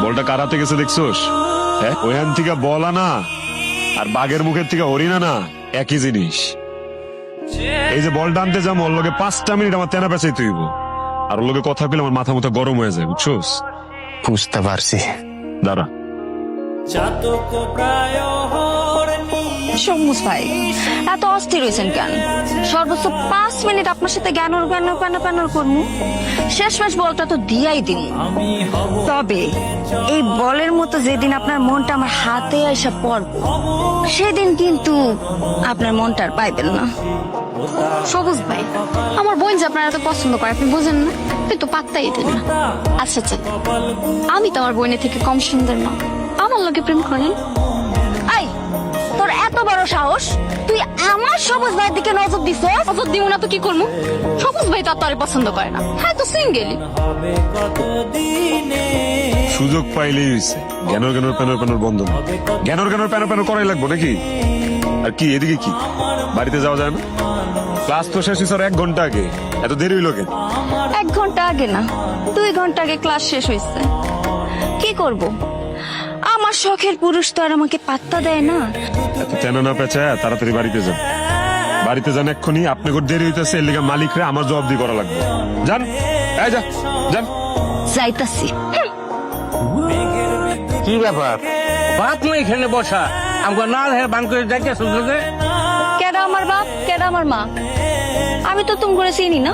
বলটা কারাতে গেছে দেখছোস? হ্যাঁ, ওইখান থেকে বল আনা আর বাঘের মুখের থেকে হরিণ আনা একই জিনিস। এই যে বলটা আনতে যাবো ওর লগে 5টা মিনিট আমার তেনা পেঁচাই তুইব, আর ওর লগে কথা বলে আমার মাথা মুথা গরম হয়ে যায়, বুঝছোস? বুঝতে পারছি। দাঁড়া। সমুজ ভাই এত অস্থির হয়েছেন কেন? সর্বোচ্চ 5 মিনিট আপনার সাথে জ্ঞানর প্যানর করবো, শেষ মাস বলটা তো দিয়াই দিন। তবে এই বলের মতো যেদিন আপনার মনটা আমার হাতে এসে পড়বো সেদিন কিন্তু আপনার মনটা আর পাইবেন না। সবুজ ভাই, আমার বোন যে আপনার এত পছন্দ করে আপনি বোঝেন না, আপনি তো পাত্তাই দেন না। আচ্ছা আচ্ছা, আমি তো আমার বোনের থেকে কম সুন্দর না, আমার লোকে প্রেম করেন। এই তোর এত বড় সাহস, তুই আমার সবুজ ভাইয়ের দিকে নজর দিছ? নজর দিব না তো কি করবো? সবুজ ভাই তো আর তোরে পছন্দ করে না, হ্যাঁ তো সিঙ্গেলি। সুযোগ পাইলেই হয়েছে জ্ঞানর প্যানর বন্ধ না। জ্ঞানর প্যানর করাই লাগবো নাকি? আর কি এদিকে কি বাড়িতে যাওয়া যায় না? ক্লাস তো শেষ হয়েছে 1 ঘন্টা আগে, এত দেরি হইলো কেন? 1 ঘন্টা আগে না, 2 ঘন্টা আগে ক্লাস শেষ হয়েছে। কি করব, আমার শখের পুরুষ তো আর আমাকে পাত্তা দেয় না। এত তেনা না পেঁচায় তাড়াতাড়ি বাড়িতে যান এক্ষুনি। আপনি করে দেরি হইতেছে, এর লিগে মালিকরে আমার জবাবদি করা লাগবে। যান, এই যান। যাইতাছি। কি ব্যাপার? বাপ না এখানে বসা, আমাকে না হ্যাঁ বান করে দেখে সুযোগে। কেডা আমার বাপ, কেডা আমার মা, আমি তো তুমি করে চিনি না।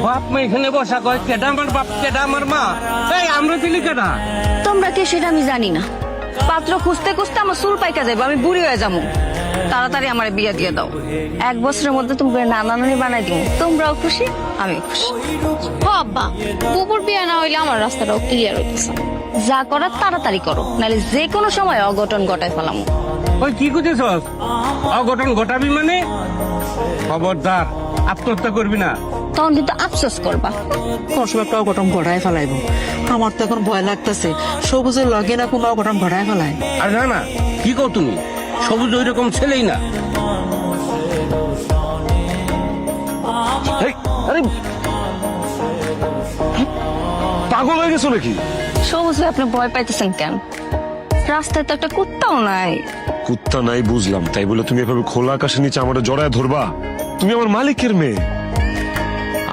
বাপ মা এখানে বসা কয় কেডা আমার বাপ কেডা আমার মা, এই আমরা চিনি কেডা? তোমরা কে সেটা আমি জানি না। পাত্র খুঁজতে খুঁজতে আমার চুল পাইকা যাবো, আমি বুড়ি হয়ে যাবো। তাড়াতাড়ি আমার বিয়ে দিয়ে দাও, 1 বছরের মধ্যে তুমি নানা নানি বানাই দিব। তোমরাও খুশি, আমি খুশি। ও আব্বা, বুবুর বিয়ে না হইলে আমার রাস্তাটাও ক্লিয়ার হইতেছে। যা করার তাড়াতাড়ি করো, নাহলে যে কোনো সময় অঘটন ঘটায় ফেলাম। ওই কি করতেছ? অঘটন ঘটাবি মানে? খবরদার আত্মহত্যা করবি না। তখন কিন্তু আফসোস করবা। কোন সময় একটা অঘটন ঘটায় ফেলাইব। আমার তো এখন ভয় লাগতেছে সবুজের লগে না কোনো অঘটন ঘটায় ফেলায়। আর না কি কও তুমি? সবুজ ওই রকম ছেলেই না। এই, আরে পাগল হয়ে গেছো নাকি? সবুজ ভাই, আপনি ভয় পাইতেছেন কেন? রাস্তায় তো একটা কুত্তাও নাই। কুত্তা নাই বুঝলাম, তাই বলে তুমি এভাবে খোলা আকাশের নিচে আমার জড়ায় ধরবা? তুমি আমার মালিকের মেয়ে,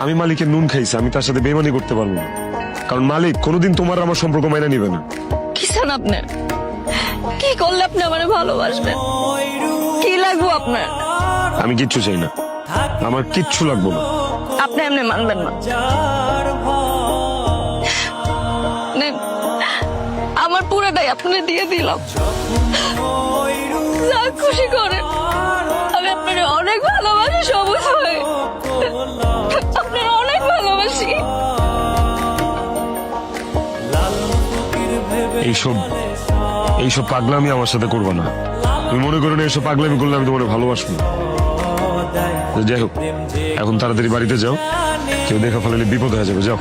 আমি মালিকের নুন খাইছি, আমি তার সাথে বেমানি করতে পারবো না। কারণ মালিক কোনোদিন তোমার আমার সম্পর্ক মাইনা নিবে না। কি চান আপনি? কি করলে আপনি আমার ভালোবাসবেন? কি লাগবো আপনার? আমি কিচ্ছু চাই না, আমার কিচ্ছু লাগবো না। আপনি এমনি মানবেন না। নেন, আমার পুরোটাই আপনি দিয়ে দিলাম, যা খুশি করেন। আমি আপনার অনেক ভালোবাসি সবুজ ভাই, আপনার অনেক ভালোবাসি। এইসব পাগলামি আমার সাথে করবো না। তুমি মনে করো না এইসব পাগলামি করলে আমি তোমার ভালোবাসবো? যাই হোক, এখন তাড়াতাড়ি বাড়িতে যাও, কেউ দেখা ফেলে বিপদ হয়ে যাবে। যাও।